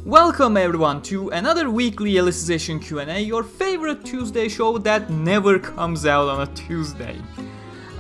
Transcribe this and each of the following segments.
Welcome everyone to another weekly Alicization Q&A, your favorite Tuesday show that never comes out on a Tuesday.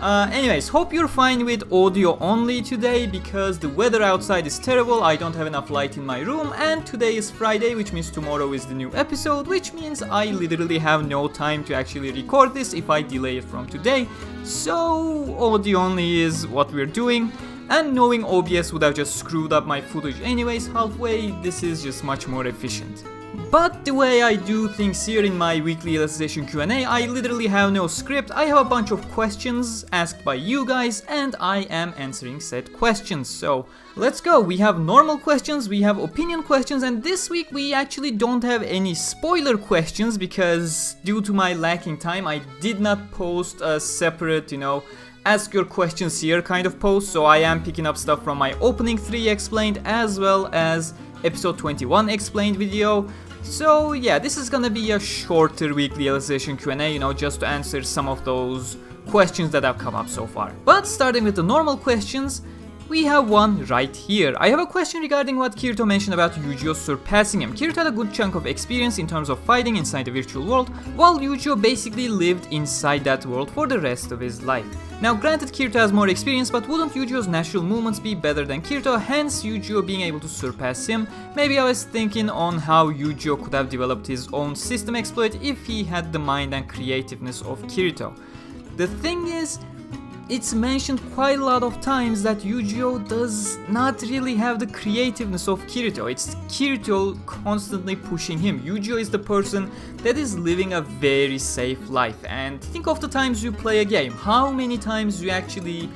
Anyways, hope you're fine with audio only today because the weather outside is terrible, I don't have enough light in my room, and today is Friday, which means tomorrow is the new episode, which means I literally have no time to actually record this if I delay it from today, so audio only is what we're doing. And knowing OBS would have just screwed up my footage anyways halfway, this is just much more efficient. But the way I do things here in my weekly Alicization Q&A, I literally have no script, I have a bunch of questions asked by you guys and I am answering said questions. So let's go, we have normal questions, we have opinion questions, and this week we actually don't have any spoiler questions because due to my lacking time I did not post a separate, ask your questions here kind of post, so I am picking up stuff from my opening 3 explained as well as episode 21 explained video. So yeah, this is gonna be a shorter weekly Alicization Q&A, just to answer some of those questions that have come up so far. But starting with the normal questions, we have one right here. I have a question regarding what Kirito mentioned about Eugeo surpassing him. Kirito had a good chunk of experience in terms of fighting inside the virtual world, while Eugeo basically lived inside that world for the rest of his life. Now granted, Kirito has more experience, but wouldn't Eugeo's natural movements be better than Kirito, hence Eugeo being able to surpass him? Maybe I was thinking on how Eugeo could have developed his own system exploit if he had the mind and creativeness of Kirito. The thing is, it's mentioned quite a lot of times that Eugeo does not really have the creativeness of Kirito. It's Kirito constantly pushing him. Eugeo is the person that is living a very safe life. And think of the times you play a game. How many times you actually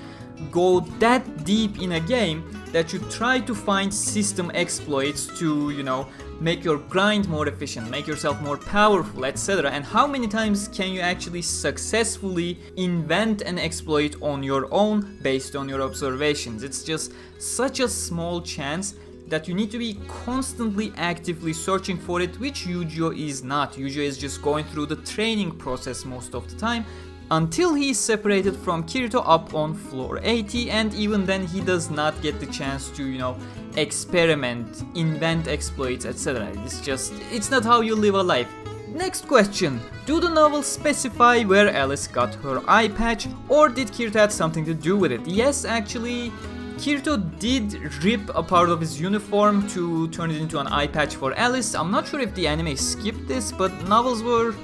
go that deep in a game that you try to find system exploits to, make your grind more efficient, make yourself more powerful, etc. And how many times can you actually successfully invent an exploit on your own based on your observations? It's just such a small chance that you need to be constantly actively searching for it, which Eugeo is not. Eugeo is just going through the training process most of the time, until he is separated from Kirito up on floor 80, and even then he does not get the chance to, experiment, invent exploits, etc. It's not how you live a life. Next question. Do the novels specify where Alice got her eye patch, or did Kirito have something to do with it? Yes, actually, Kirito did rip a part of his uniform to turn it into an eye patch for Alice. I'm not sure if the anime skipped this, but novels were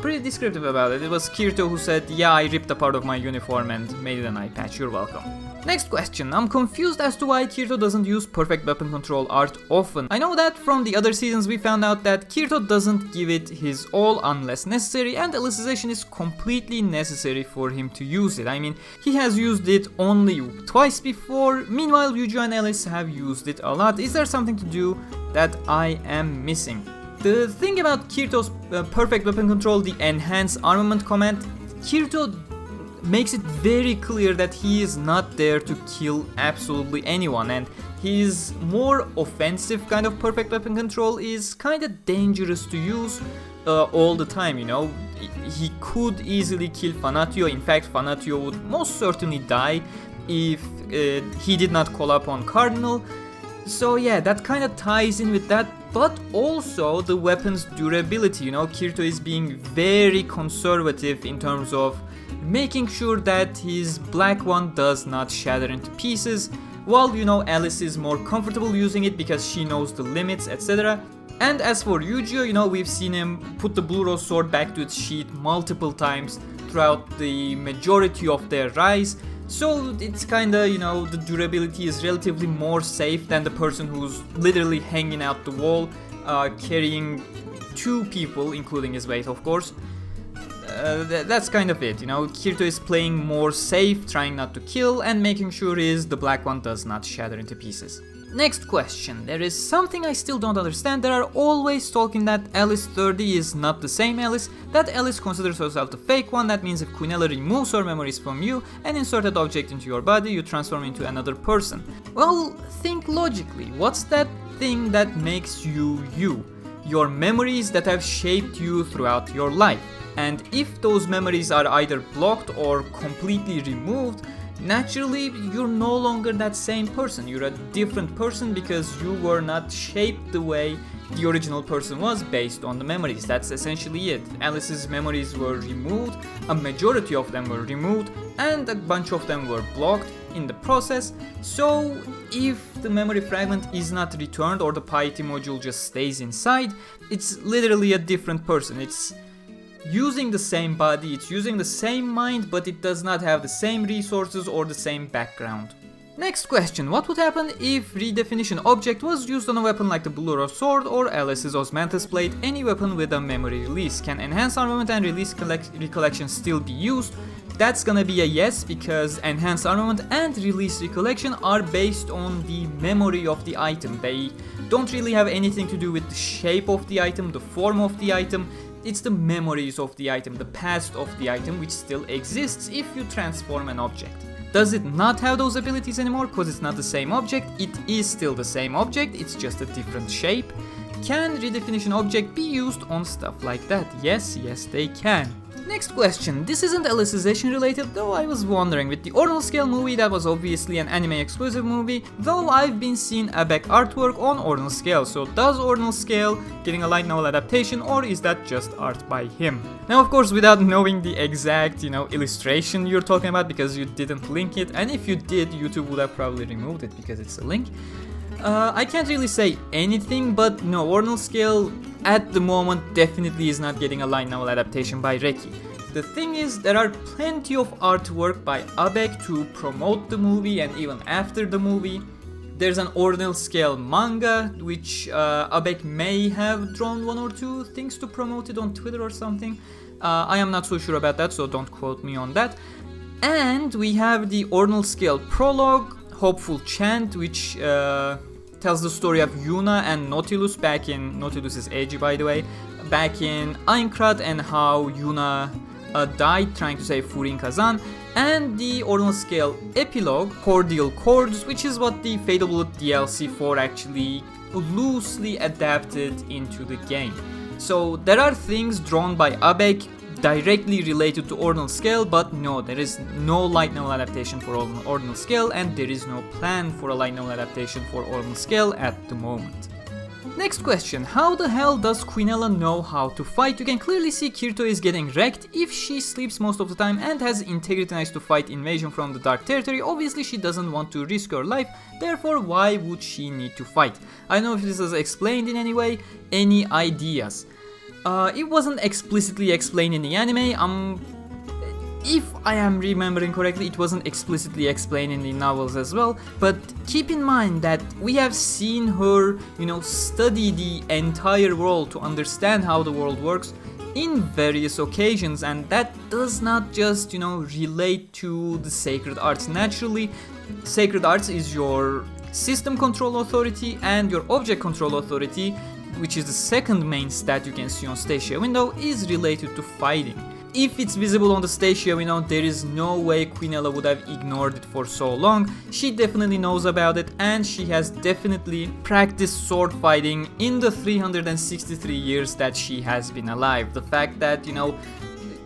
pretty descriptive about it. It was Kirito who said, yeah, I ripped a part of my uniform and made it an eye patch, you're welcome. Next question. I'm confused as to why Kirito doesn't use perfect weapon control art often. I know that from the other seasons we found out that Kirito doesn't give it his all unless necessary, and Alicization is completely necessary for him to use it. I mean, he has used it only twice before, meanwhile Eugeo and Alice have used it a lot. Is there something to do that I am missing? The thing about Kirito's perfect weapon control, the enhanced armament command, Kirito makes it very clear that he is not there to kill absolutely anyone, and his more offensive kind of perfect weapon control is kinda dangerous to use all the time, He could easily kill Fanatio. In fact, Fanatio would most certainly die if he did not call up on Cardinal. So yeah, that kinda ties in with that, but also the weapon's durability, Kirito is being very conservative in terms of making sure that his black one does not shatter into pieces, while Alice is more comfortable using it because she knows the limits, etc. And as for Eugeo, we've seen him put the blue rose sword back to its sheath multiple times throughout the majority of their rise. So it's kinda, the durability is relatively more safe than the person who's literally hanging out the wall, carrying 2 people, including his weight of course. That's kind of it, Kirito is playing more safe, trying not to kill, and making sure the black one does not shatter into pieces. Next question. There is something I still don't understand. There are always talking that Alice 30 is not the same Alice, that Alice considers herself the fake one. That means if Quinella removes her memories from you and insert an object into your body, you transform into another person. Well, think logically. What's that thing that makes you you? Your memories that have shaped you throughout your life. And if those memories are either blocked or completely removed, naturally you're no longer that same person. You're a different person because you were not shaped the way the original person was based on the memories. That's essentially it. Alice's memories were removed, a majority of them were removed, and a bunch of them were blocked in the process. So if the memory fragment is not returned or the piety module just stays inside, it's literally a different person. It's using the same body, it's using the same mind, but it does not have the same resources or the same background. Next question, what would happen if redefinition object was used on a weapon like the Bluro sword or Alice's Osmanthus blade, any weapon with a memory release? Can enhanced armament and release recollection still be used? That's gonna be a yes, because enhanced armament and release recollection are based on the memory of the item. They don't really have anything to do with the shape of the item, the form of the item. It's the memories of the item, the past of the item, which still exists if you transform an object. Does it not have those abilities anymore because it's not the same object? It is still the same object, it's just a different shape. Can redefinition object be used on stuff like that? Yes, they can. Next question, this isn't Alicization related, though I was wondering, with the Ordinal Scale movie that was obviously an anime exclusive movie, though I've been seeing ABEC artwork on Ordinal Scale, so does Ordinal Scale getting a light novel adaptation, or is that just art by him? Now of course without knowing the exact, illustration you're talking about because you didn't link it, and if you did, YouTube would have probably removed it because it's a link. I can't really say anything, but no, Ordinal Scale at the moment definitely is not getting a light novel adaptation by Reki. The thing is, there are plenty of artwork by ABEC to promote the movie, and even after the movie. There's an Ordinal Scale manga, which ABEC may have drawn one or two things to promote it on Twitter or something. I am not so sure about that, so don't quote me on that. And we have the Ordinal Scale prologue, Hopeful Chant, which tells the story of Yuna and Nautilus back in, Nautilus is AG by the way, back in Aincrad, and how Yuna died trying to save Furin Kazan, and the Ordinal Scale epilogue, Cordial Chords, which is what the Fatal Bullet DLC 4 actually loosely adapted into the game. So there are things drawn by ABEC directly related to Ordinal Scale, but no, there is no light novel adaptation for Ordinal Scale, and there is no plan for a light novel adaptation for Ordinal Scale at the moment. Next question, how the hell does Quinella know how to fight? You can clearly see Kirito is getting wrecked if she sleeps most of the time and has integrity nice to fight invasion from the Dark Territory. Obviously she doesn't want to risk her life, therefore why would she need to fight? I don't know if this is explained in any way, any ideas? It wasn't explicitly explained in the anime. If I am remembering correctly, it wasn't explicitly explained in the novels as well, but keep in mind that we have seen her, study the entire world to understand how the world works in various occasions, and that does not just, relate to the sacred arts. Naturally, sacred arts is your system control authority and your object control authority, which is the second main stat you can see on Stacia window, is related to fighting. If it's visible on the Stacia window, there is no way Quinella would have ignored it for so long. She definitely knows about it, and she has definitely practiced sword fighting in the 363 years that she has been alive. The fact that,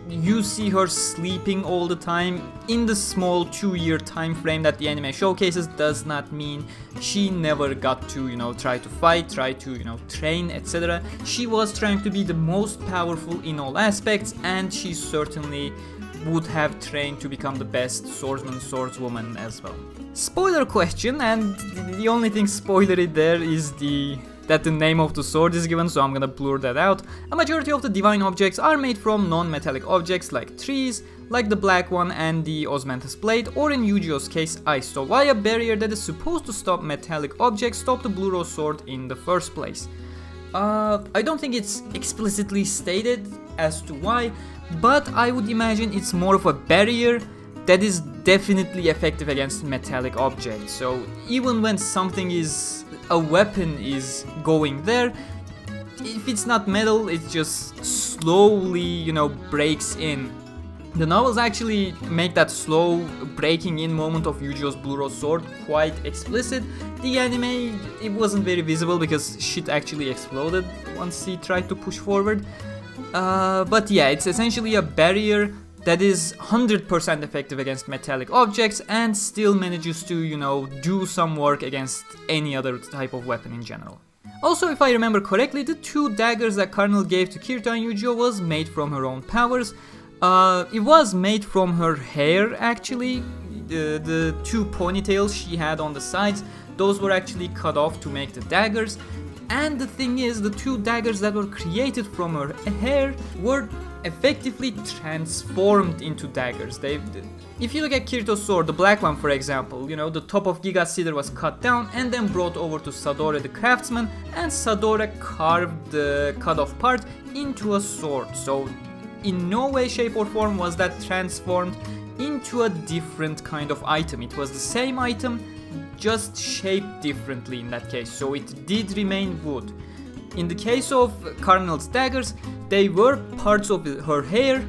you see her sleeping all the time in the small 2-year time frame that the anime showcases does not mean she never got to, try to fight, try to, train, etc. She was trying to be the most powerful in all aspects, and she certainly would have trained to become the best swordsman, swordswoman as well. Spoiler question, and the only thing spoilery there is that the name of the sword is given, so I'm gonna blur that out. A majority of the divine objects are made from non-metallic objects like trees, like the black one and the Osmanthus blade, or in Eugeo's case, ice. So why a barrier that is supposed to stop metallic objects stop the Blue Rose sword in the first place? I don't think it's explicitly stated as to why, but I would imagine it's more of a barrier that is definitely effective against metallic objects. So even when a weapon is going there, if it's not metal, it just slowly, breaks in. The novels actually make that slow breaking in moment of Eugeo's Blue Rose sword quite explicit. The anime, it wasn't very visible because shit actually exploded once he tried to push forward. But yeah, it's essentially a barrier that is 100% effective against metallic objects and still manages to, you know, do some work against any other type of weapon in general. Also, if I remember correctly, the 2 daggers that Cardinal gave to Kirito and Eugeo was made from her own powers. It was made from her hair, actually. The 2 ponytails she had on the sides, those were actually cut off to make the daggers. And the thing is, the 2 daggers that were created from her hair were effectively transformed into daggers. If you look at Kirito's sword, the black one for example, you know, the top of Giga's cedar was cut down and then brought over to Sadora the craftsman, and Sadora carved the cut off part into a sword. So in no way, shape or form was that transformed into a different kind of item. It was the same item, just shaped differently in that case, so it did remain wood. In the case of Cardinal's daggers, they were parts of her hair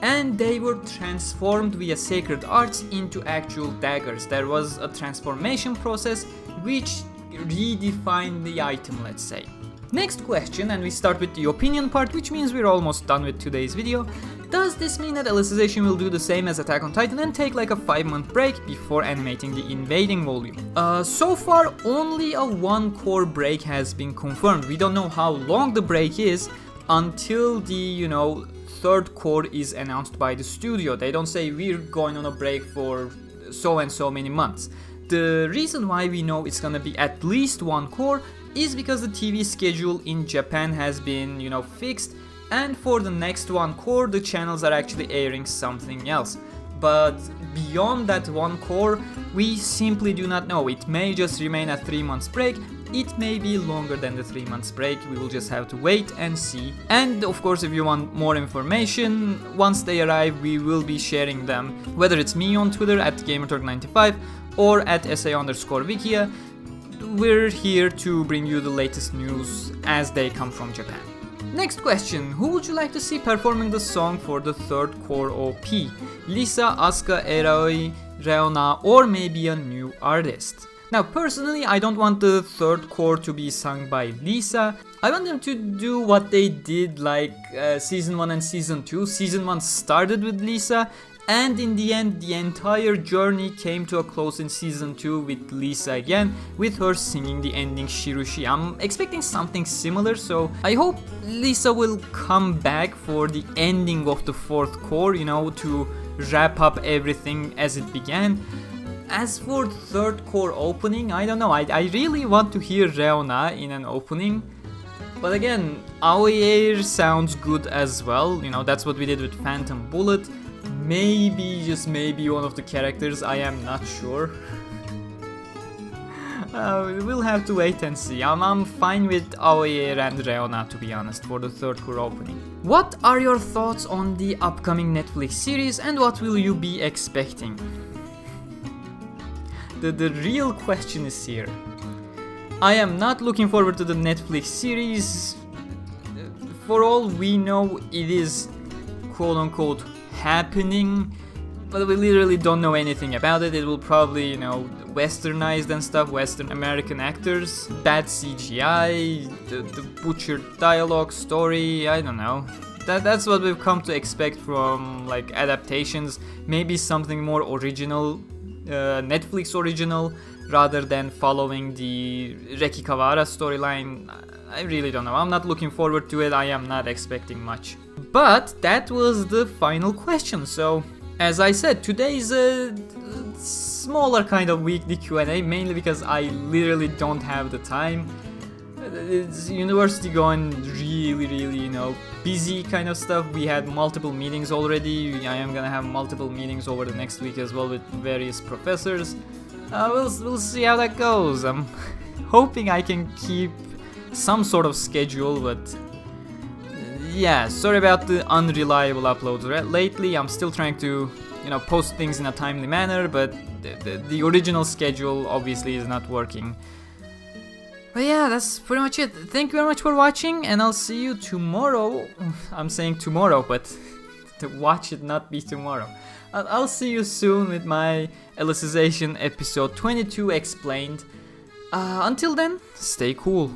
and they were transformed via sacred arts into actual daggers. There was a transformation process which redefined the item, let's say. Next question, and we start with the opinion part, which means we're almost done with today's video. Does this mean that Alicization will do the same as Attack on Titan and take like a 5-month break before animating the invading volume? So far only a 1 core break has been confirmed. We don't know how long the break is until the, you know, 3rd core is announced by the studio. They don't say we're going on a break for so and so many months. The reason why we know it's gonna be at least 1 core is because the TV schedule in Japan has been, you know, fixed, and for the next 1 core the channels are actually airing something else. But beyond that 1 core, we simply do not know. It may just remain a 3 months break, it may be longer than the 3 months break, we will just have to wait and see. And of course, if you want more information, once they arrive we will be sharing them, whether it's me on Twitter at Gamerturk95 or at SAO_Wikia. We're here to bring you the latest news as they come from Japan. Next question, who would you like to see performing the song for the 3rd core OP? Lisa, Asuka, Eroi, Reona, or maybe a new artist? Now personally, I don't want the 3rd core to be sung by Lisa. I want them to do what they did like Season 1 and Season 2. Season 1 started with Lisa, and in the end the entire journey came to a close in Season 2 with Lisa again, with her singing the ending Shirushi. I'm expecting something similar, so I hope Lisa will come back for the ending of the 4th core, you know, to wrap up everything as it began. As for 3rd core opening, I don't know, I really want to hear Reona in an opening. But again, Aoier sounds good as well, you know, that's what we did with Phantom Bullet. Maybe, just maybe, one of the characters, I am not sure. We'll have to wait and see. I'm fine with Aoier and Reona, to be honest, for the 3rd core opening. What are your thoughts on the upcoming Netflix series and what will you be expecting? The real question is here. I am not looking forward to the Netflix series. For all we know, it is quote-unquote happening, but we literally don't know anything about it. It will probably, you know, westernized and stuff, Western American actors, bad CGI, the butchered dialogue, story, I don't know. That's what we've come to expect from like adaptations, maybe something more original, Netflix original, rather than following the Reki Kawara storyline. I really don't know. I'm not looking forward to it. I am not expecting much. But that was the final question. So, as I said, today is a smaller kind of weekly Q&A, mainly because I literally don't have the time. It's university going really, you know, busy kind of stuff. We had multiple meetings already. I am gonna have multiple meetings over the next week as well with various professors. We'll see how that goes. I'm hoping I can keep some sort of schedule, but yeah, sorry about the unreliable uploads lately. I'm still trying to, you know, post things in a timely manner, but the original schedule obviously is not working. But yeah, that's pretty much it. Thank you very much for watching, and I'll see you tomorrow. I'm saying tomorrow, but to watch it not be tomorrow. I'll see you soon with my Alicization episode 22 explained. Until then, stay cool.